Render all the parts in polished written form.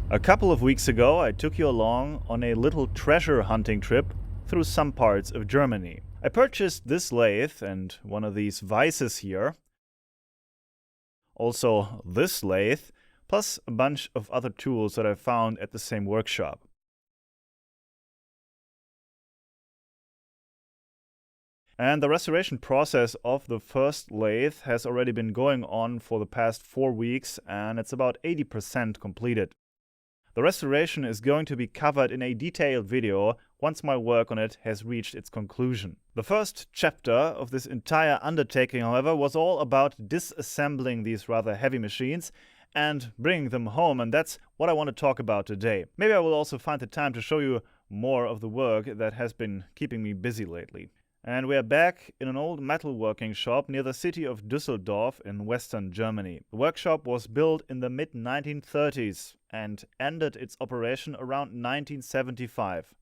A couple of weeks ago, I took you along on a little treasure hunting trip through some parts of Germany. I purchased this lathe and one of these vices here, also this lathe, plus a bunch of other tools that I found at the same workshop. And the restoration process of the first lathe has already been going on for the past 4 weeks, and it's about 80% completed. The restoration is going to be covered in a detailed video once my work on it has reached its conclusion. The first chapter of this entire undertaking, however, was all about disassembling these rather heavy machines and bringing them home, and that's what I want to talk about today. Maybe I will also find the time to show you more of the work that has been keeping me busy lately. And we are back in an old metalworking shop near the city of Düsseldorf in western Germany. The workshop was built in the mid-1930s and ended its operation around 1975.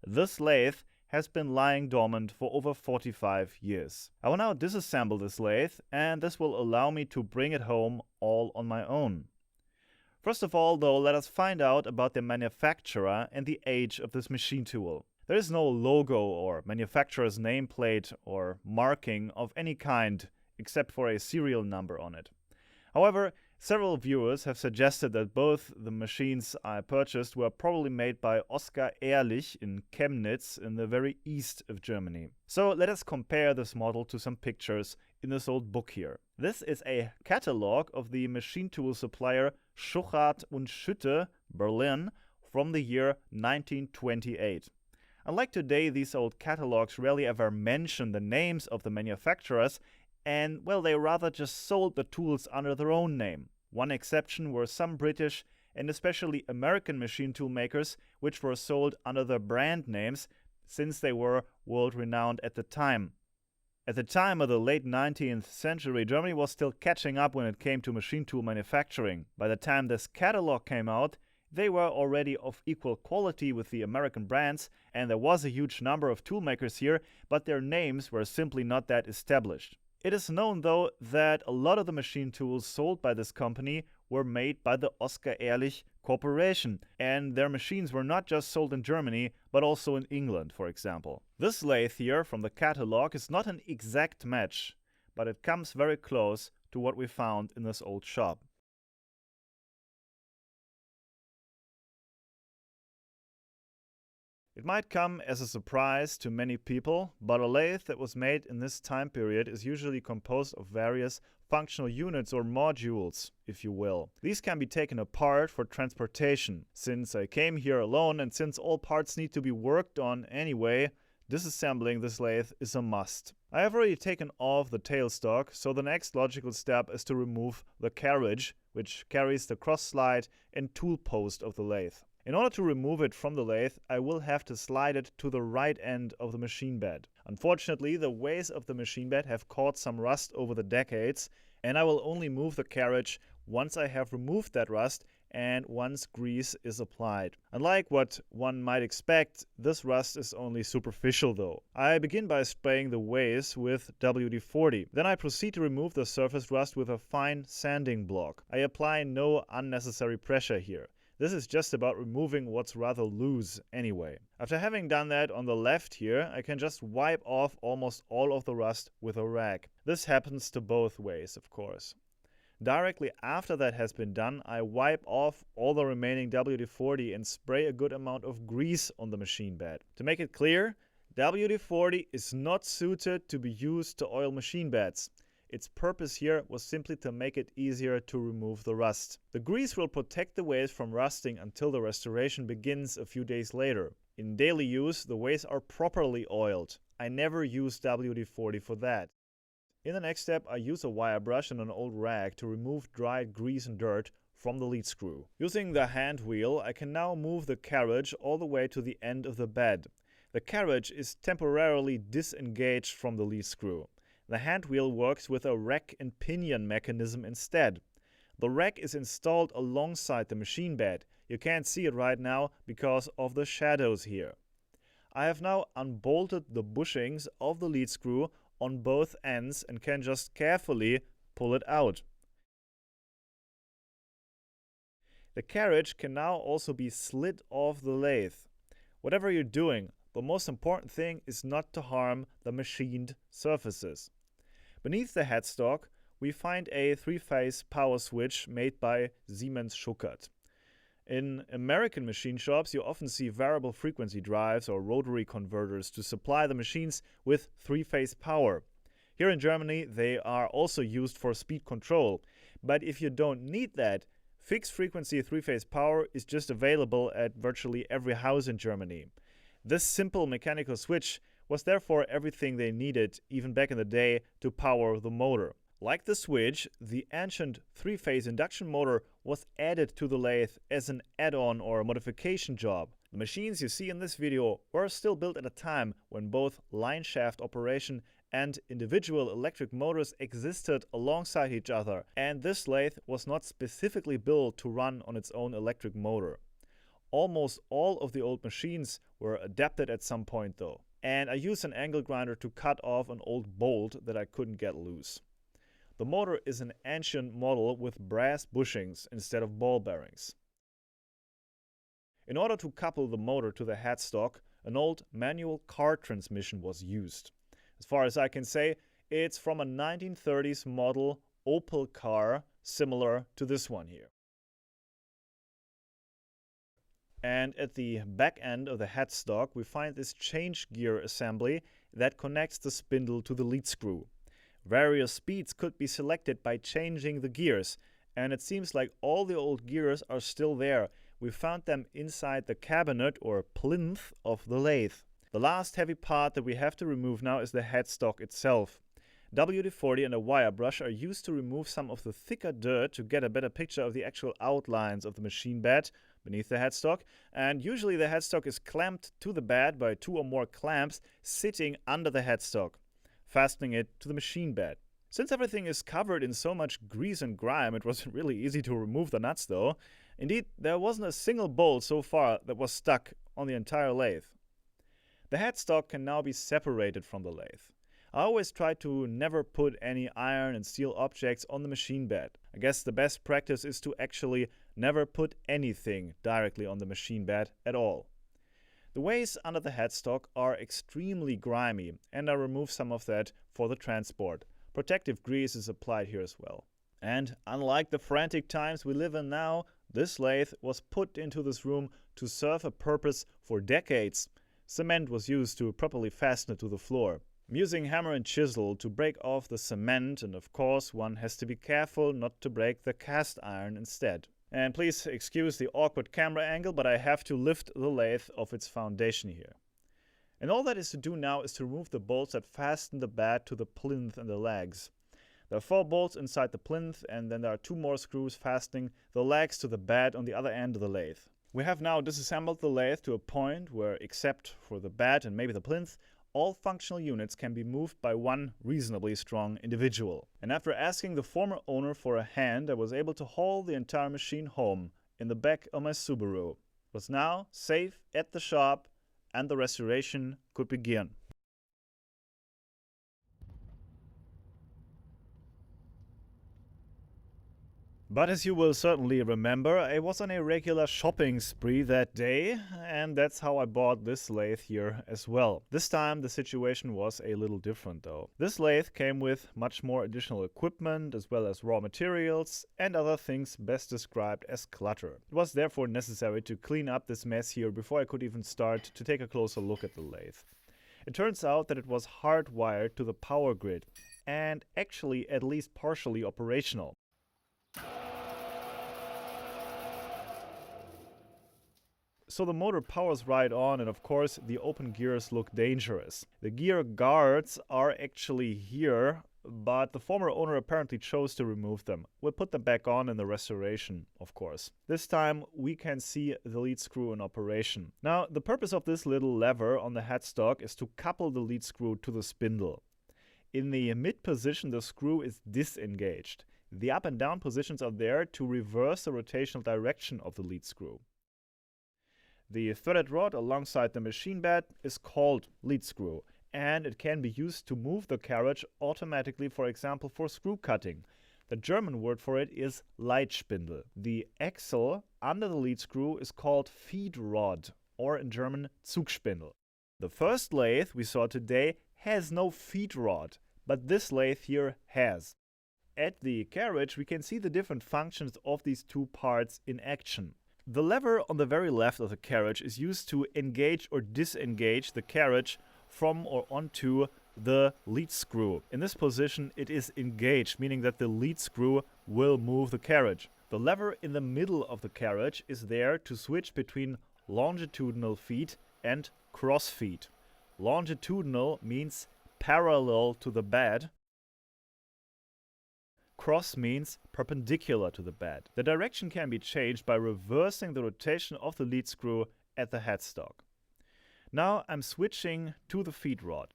This lathe has been lying dormant for over 45 years. I will now disassemble this lathe, and this will allow me to bring it home all on my own. First of all, though, let us find out about the manufacturer and the age of this machine tool. There is no logo or manufacturer's nameplate or marking of any kind except for a serial number on it. However, several viewers have suggested that both the machines I purchased were probably made by Oskar Ehrlich in Chemnitz in the very east of Germany. So let us compare this model to some pictures in this old book here. This is a catalog of the machine tool supplier Schuchart und Schütte, Berlin, from the year 1928. Unlike today, these old catalogs rarely ever mention the names of the manufacturers, and, well, they rather just sold the tools under their own name. One exception were some British and especially American machine tool makers, which were sold under their brand names, since they were world-renowned at the time. At the time of the late 19th century, Germany was still catching up when it came to machine tool manufacturing. By the time this catalog came out, they were already of equal quality with the American brands, and there was a huge number of toolmakers here, but their names were simply not that established. It is known, though, that a lot of the machine tools sold by this company were made by the Oskar Ehrlich Corporation, and their machines were not just sold in Germany, but also in England, for example. This lathe here from the catalog is not an exact match, but it comes very close to what we found in this old shop. It might come as a surprise to many people, but a lathe that was made in this time period is usually composed of various functional units or modules, if you will. These can be taken apart for transportation. Since I came here alone and since all parts need to be worked on anyway, disassembling this lathe is a must. I have already taken off the tailstock, so the next logical step is to remove the carriage, which carries the cross slide and tool post of the lathe. In order to remove it from the lathe, I will have to slide it to the right end of the machine bed. Unfortunately, the ways of the machine bed have caught some rust over the decades, and I will only move the carriage once I have removed that rust and once grease is applied. Unlike what one might expect, this rust is only superficial though. I begin by spraying the ways with WD-40. Then I proceed to remove the surface rust with a fine sanding block. I apply no unnecessary pressure here. This is just about removing what's rather loose anyway. After having done that on the left here, I can just wipe off almost all of the rust with a rag. This happens to both ways, of course. Directly after that has been done, I wipe off all the remaining WD-40 and spray a good amount of grease on the machine bed. To make it clear, WD-40 is not suited to be used to oil machine beds. Its purpose here was simply to make it easier to remove the rust. The grease will protect the ways from rusting until the restoration begins a few days later. In daily use, the ways are properly oiled. I never use WD-40 for that. In the next step, I use a wire brush and an old rag to remove dried grease and dirt from the lead screw. Using the hand wheel, I can now move the carriage all the way to the end of the bed. The carriage is temporarily disengaged from the lead screw. The hand wheel works with a rack and pinion mechanism instead. The rack is installed alongside the machine bed. You can't see it right now because of the shadows here. I have now unbolted the bushings of the lead screw on both ends and can just carefully pull it out. The carriage can now also be slid off the lathe. Whatever you're doing, the most important thing is not to harm the machined surfaces. Beneath the headstock, we find a 3-phase power switch made by Siemens Schuckert. In American machine shops, you often see variable frequency drives or rotary converters to supply the machines with 3-phase power. Here in Germany, they are also used for speed control. But if you don't need that, fixed frequency 3-phase power is just available at virtually every house in Germany. This simple mechanical switch was therefore everything they needed, even back in the day, to power the motor. Like the switch, the ancient 3-phase induction motor was added to the lathe as an add-on or a modification job. The machines you see in this video were still built at a time when both line shaft operation and individual electric motors existed alongside each other, and this lathe was not specifically built to run on its own electric motor. Almost all of the old machines were adapted at some point though, and I used an angle grinder to cut off an old bolt that I couldn't get loose. The motor is an ancient model with brass bushings instead of ball bearings. In order to couple the motor to the headstock, an old manual car transmission was used. As far as I can say, it's from a 1930s model Opel car, similar to this one here. And at the back end of the headstock, we find this change gear assembly that connects the spindle to the lead screw. Various speeds could be selected by changing the gears, and it seems like all the old gears are still there. We found them inside the cabinet or plinth of the lathe. The last heavy part that we have to remove now is the headstock itself. WD-40 and a wire brush are used to remove some of the thicker dirt to get a better picture of the actual outlines of the machine bed beneath the headstock, and usually the headstock is clamped to the bed by 2 or more clamps sitting under the headstock, fastening it to the machine bed. Since everything is covered in so much grease and grime, it was really easy to remove the nuts though. Indeed, there wasn't a single bolt so far that was stuck on the entire lathe. The headstock can now be separated from the lathe. I always try to never put any iron and steel objects on the machine bed. I guess the best practice is to actually never put anything directly on the machine bed at all. The ways under the headstock are extremely grimy, and I remove some of that for the transport. Protective grease is applied here as well. And unlike the frantic times we live in now, this lathe was put into this room to serve a purpose for decades. Cement was used to properly fasten it to the floor. I'm using hammer and chisel to break off the cement, and of course one has to be careful not to break the cast iron instead. And please excuse the awkward camera angle, but I have to lift the lathe off its foundation here. And all that is to do now is to remove the bolts that fasten the bed to the plinth and the legs. There are 4 bolts inside the plinth, and then there are 2 more screws fastening the legs to the bed on the other end of the lathe. We have now disassembled the lathe to a point where, except for the bed and maybe the plinth, all functional units can be moved by one reasonably strong individual. And after asking the former owner for a hand, I was able to haul the entire machine home in the back of my Subaru. It was now safe at the shop, and the restoration could begin. But as you will certainly remember, I was on a regular shopping spree that day, and that's how I bought this lathe here as well. This time the situation was a little different though. This lathe came with much more additional equipment as well as raw materials and other things best described as clutter. It was therefore necessary to clean up this mess here before I could even start to take a closer look at the lathe. It turns out that it was hardwired to the power grid and actually at least partially operational. So the motor powers right on, and of course the open gears look dangerous. The gear guards are actually here, but the former owner apparently chose to remove them. We'll put them back on in the restoration, of course. This time we can see the lead screw in operation. Now, the purpose of this little lever on the headstock is to couple the lead screw to the spindle. In the mid position, the screw is disengaged. The up and down positions are there to reverse the rotational direction of the lead screw. The threaded rod alongside the machine bed is called lead screw, and it can be used to move the carriage automatically, for example for screw cutting. The German word for it is Leitspindel. The axle under the lead screw is called feed rod, or in German Zugspindel. The first lathe we saw today has no feed rod, but this lathe here has. At the carriage we can see the different functions of these two parts in action. The lever on the very left of the carriage is used to engage or disengage the carriage from or onto the lead screw. In this position it is engaged, meaning that the lead screw will move the carriage. The lever in the middle of the carriage is there to switch between longitudinal feet and cross feet. Longitudinal means parallel to the bed. Cross means perpendicular to the bed. The direction can be changed by reversing the rotation of the lead screw at the headstock. Now I'm switching to the feed rod.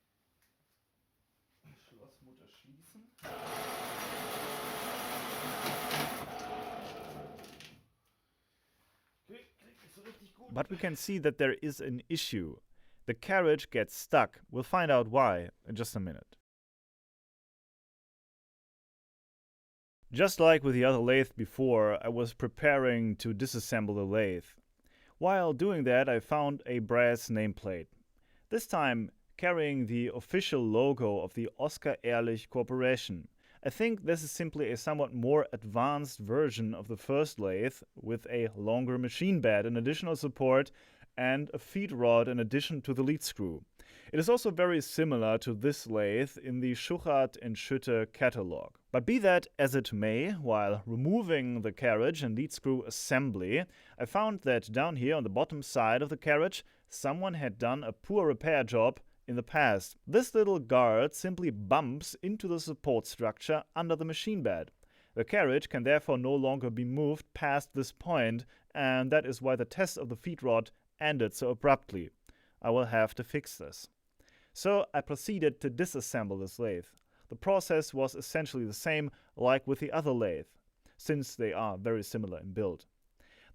But we can see that there is an issue. The carriage gets stuck. We'll find out why in just a minute. Just like with the other lathe before, I was preparing to disassemble the lathe. While doing that, I found a brass nameplate. This time carrying the official logo of the Oskar Ehrlich Corporation. I think this is simply a somewhat more advanced version of the first lathe with a longer machine bed, an additional support, and a feed rod in addition to the lead screw. It is also very similar to this lathe in the Schuchart and Schütte catalog. But be that as it may, while removing the carriage and lead screw assembly, I found that down here on the bottom side of the carriage, someone had done a poor repair job in the past. This little guard simply bumps into the support structure under the machine bed. The carriage can therefore no longer be moved past this point, and that is why the test of the feed rod ended so abruptly. I will have to fix this. So I proceeded to disassemble this lathe. The process was essentially the same like with the other lathe, since they are very similar in build.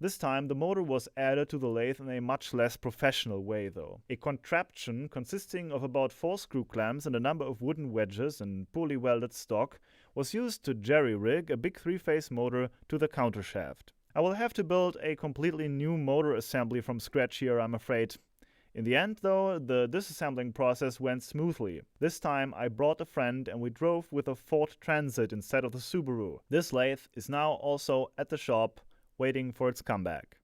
This time the motor was added to the lathe in a much less professional way though. A contraption consisting of about 4 screw clamps and a number of wooden wedges and poorly welded stock was used to jerry-rig a big 3-phase motor to the countershaft. I will have to build a completely new motor assembly from scratch here, I'm afraid. In the end, though, the disassembling process went smoothly. This time I brought a friend and we drove with a Ford Transit instead of the Subaru. This lathe is now also at the shop, waiting for its comeback.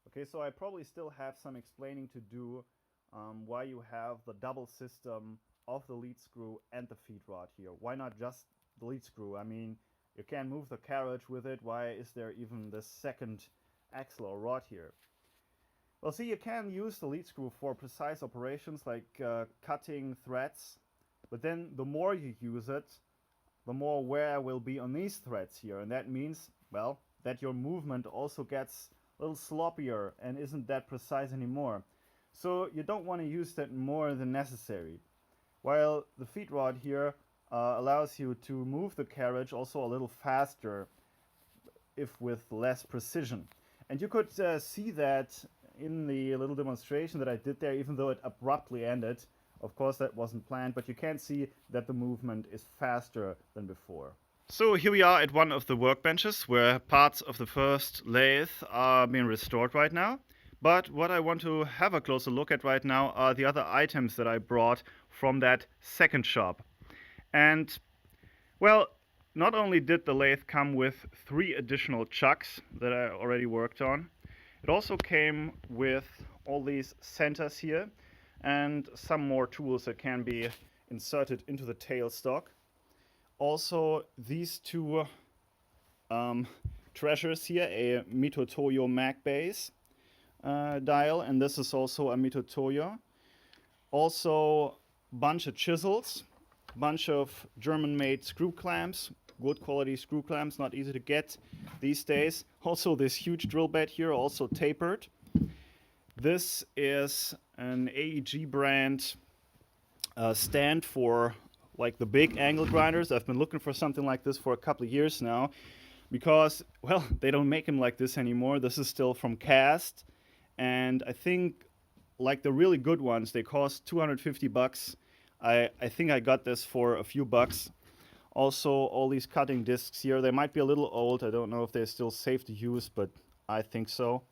Okay, so I probably still have some explaining to do why you have the double system of the lead screw and the feed rod here. Why not just the lead screw? I mean, you can move the carriage with it. Why is there even this second axle or rod here? Well, see, you can use the lead screw for precise operations like cutting threads, but then the more you use it, the more wear will be on these threads here, and that means, well, that your movement also gets a little sloppier and isn't that precise anymore. So you don't want to use that more than necessary. While the feed rod here allows you to move the carriage also a little faster, if with less precision. And you could see that in the little demonstration that I did there, even though it abruptly ended. Of course that wasn't planned, but you can see that the movement is faster than before. So here we are at one of the workbenches where parts of the first lathe are being restored right now. But what I want to have a closer look at right now are the other items that I brought from that second shop. And, well, not only did the lathe come with 3 additional chucks that I already worked on, it also came with all these centers here and some more tools that can be inserted into the tailstock. Also, these 2 treasures here, a Mitutoyo Mag base dial, and this is also a Mitutoyo. Also, bunch of chisels. Bunch of German-made screw clamps, good quality screw clamps, not easy to get these days. Also this huge drill bit here, also tapered. This is an AEG brand stand for like the big angle grinders. I've been looking for something like this for a couple of years now because, well, they don't make them like this anymore. This is still from cast, and I think like the really good ones, they cost $250. I think I got this for a few bucks. Also, all these cutting discs here, they might be a little old. I don't know if they're still safe to use, but I think so.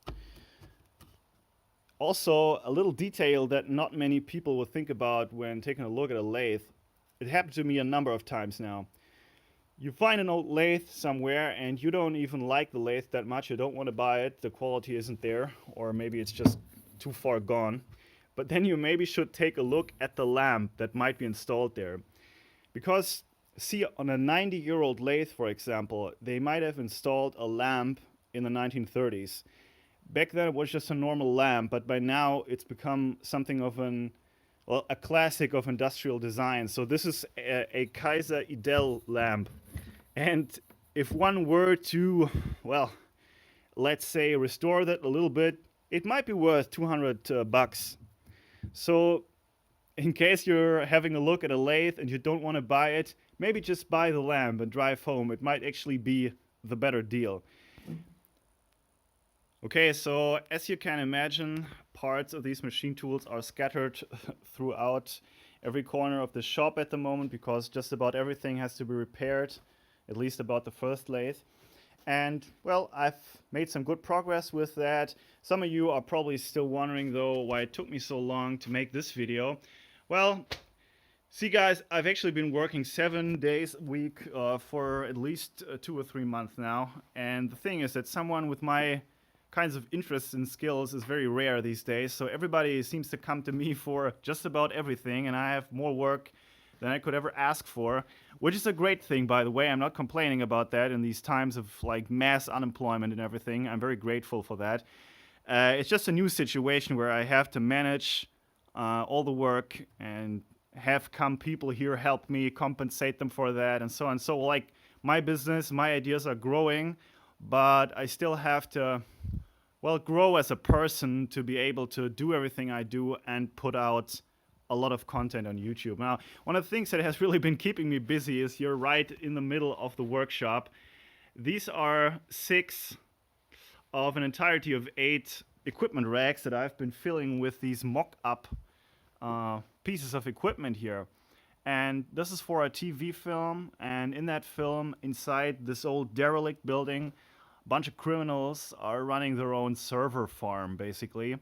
Also, a little detail that not many people will think about when taking a look at a lathe. It happened to me a number of times now. You find an old lathe somewhere and you don't even like the lathe that much. You don't want to buy it. The quality isn't there, or maybe it's just too far gone. But then you maybe should take a look at the lamp that might be installed there. Because, see, on a 90-year-old lathe, for example, they might have installed a lamp in the 1930s. Back then it was just a normal lamp, but by now it's become something of a classic of industrial design. So this is a Kaiser Idel lamp. And if one were to, well, let's say restore that a little bit, it might be worth 200 bucks. So in case you're having a look at a lathe and you don't want to buy it, maybe just buy the lamp and drive home. It might actually be the better deal. Okay, so as you can imagine, parts of these machine tools are scattered throughout every corner of the shop at the moment, because just about everything has to be repaired, at least about the first lathe. And, well, I've made some good progress with that. Some of you are probably still wondering, though, why it took me so long to make this video. Well, see, guys, I've actually been working 7 days a week for at least 2 or 3 months now. And the thing is that someone with my kinds of interests and skills is very rare these days. So everybody seems to come to me for just about everything, and I have more work than I could ever ask for, which is a great thing, by the way. I'm not complaining about that in these times of like mass unemployment and everything. I'm very grateful for that. It's just a new situation where I have to manage all the work and have people here help me compensate them for that and so on. So like my business, my ideas are growing, but I still have to, well, grow as a person to be able to do everything I do and put out a lot of content on YouTube. Now, one of the things that has really been keeping me busy is you're right in the middle of the workshop. These are 6 of an entirety of 8 equipment racks that I've been filling with these mock-up pieces of equipment here. And this is for a TV film, and in that film, inside this old derelict building, a bunch of criminals are running their own server farm, basically.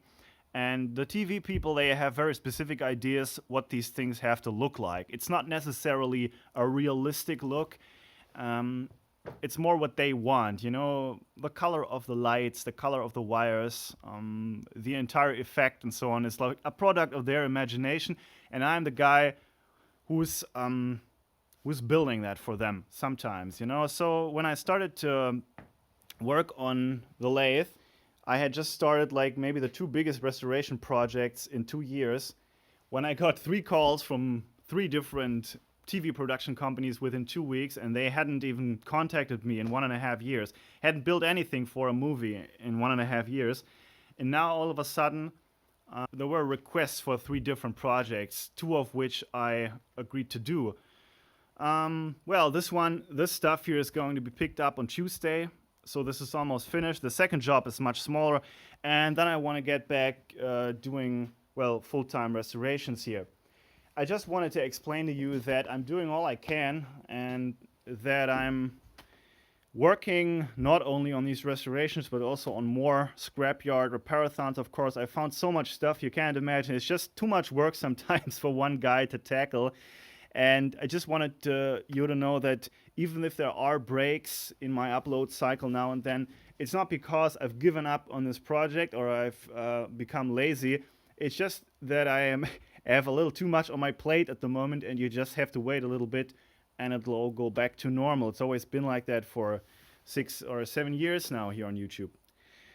And the TV people, they have very specific ideas what these things have to look like. It's not necessarily a realistic look. It's more what they want, you know, the color of the lights, the color of the wires, the entire effect and so on is like a product of their imagination. And I'm the guy who's building that for them sometimes, you know. So when I started to work on the lathe, I had just started like maybe the 2 biggest restoration projects in 2 years, when I got 3 calls from 3 different TV production companies within 2 weeks, and they hadn't even contacted me in 1.5 years, hadn't built anything for a movie in 1.5 years. And now all of a sudden, there were requests for 3 different projects, 2 of which I agreed to do. Well, this stuff here is going to be picked up on Tuesday. So this is almost finished. The second job is much smaller. And then I want to get back doing, well, full-time restorations here. I just wanted to explain to you that I'm doing all I can, and that I'm working not only on these restorations, but also on more scrapyard repairathons. Of course, I found so much stuff you can't imagine. It's just too much work sometimes for one guy to tackle. And I just wanted you to know that even if there are breaks in my upload cycle now and then, it's not because I've given up on this project or I've become lazy. It's just that I have a little too much on my plate at the moment, and you just have to wait a little bit and it'll all go back to normal. It's always been like that for 6 or 7 years now here on YouTube.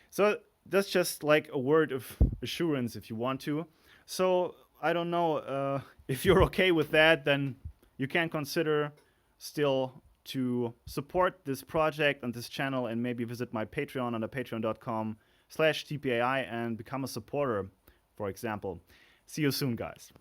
So that's just like a word of assurance if you want to. So I don't know if you're okay with that, then you can consider still to support this project and this channel, and maybe visit my Patreon on patreon.com/tpai and become a supporter, for example. See you soon, guys.